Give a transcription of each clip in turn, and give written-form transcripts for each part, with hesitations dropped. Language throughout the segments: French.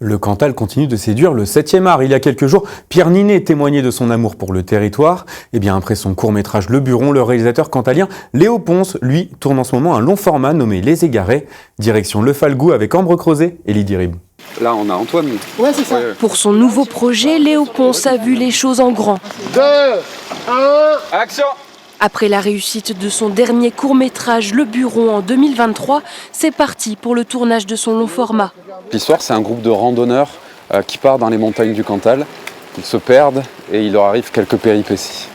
Le Cantal continue de séduire le 7e art. Il y a quelques jours, Pierre Ninet témoignait de son amour pour le territoire. Et bien après son court-métrage Le Buron, le réalisateur cantalien Léo Ponce, lui, tourne en ce moment un long format nommé Les Égarés. Direction Le Falgoux avec Ambre Crozet et Lydie Rib. Là, on a Antoine. Ouais, c'est ça. Ouais. Pour son nouveau projet, Léo Ponce a vu les choses en grand. 2, 1... Action! Après la réussite de son dernier court-métrage Le Buron en 2023, c'est parti pour le tournage de son long format. L'histoire, c'est un groupe de randonneurs qui part dans les montagnes du Cantal. Ils se perdent et il leur arrive quelques péripéties.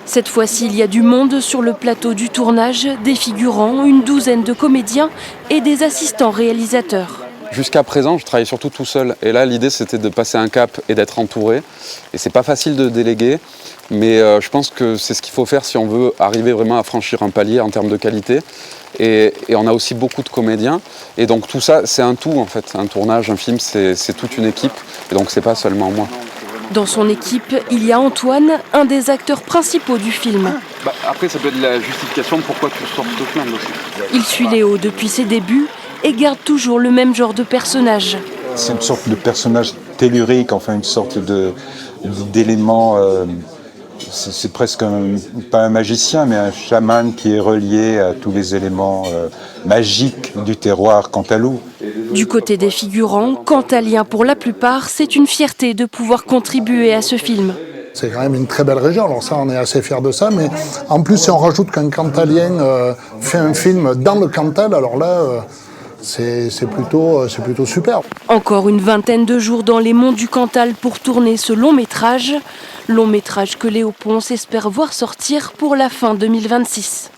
Cette fois-ci, il y a du monde sur le plateau du tournage, des figurants, une douzaine de comédiens et des assistants réalisateurs. Jusqu'à présent, je travaillais surtout tout seul. Et là, l'idée, c'était de passer un cap et d'être entouré. Et c'est pas facile de déléguer, mais je pense que c'est ce qu'il faut faire si on veut arriver vraiment à franchir un palier en termes de qualité. Et on a aussi beaucoup de comédiens. Et donc tout ça, c'est un tout en fait. Un tournage, un film, c'est toute une équipe. Et donc c'est pas seulement moi. Dans son équipe, il y a Antoine, un des acteurs principaux du film. Après, ça peut être la justification de pourquoi tu sors ce film aussi. Il suit Léo depuis ses débuts et garde toujours le même genre de personnage. C'est une sorte de personnage tellurique, enfin une sorte d'élément, c'est presque pas un magicien, mais un chaman qui est relié à tous les éléments magiques du terroir cantalou. Du côté des figurants, cantaliens pour la plupart, c'est une fierté de pouvoir contribuer à ce film. C'est quand même une très belle région, alors ça on est assez fiers de ça, mais en plus si on rajoute qu'un Cantalien fait un film dans le Cantal, alors là c'est plutôt super. Encore une vingtaine de jours dans les monts du Cantal pour tourner ce long métrage que Léo Ponce espère voir sortir pour la fin 2026.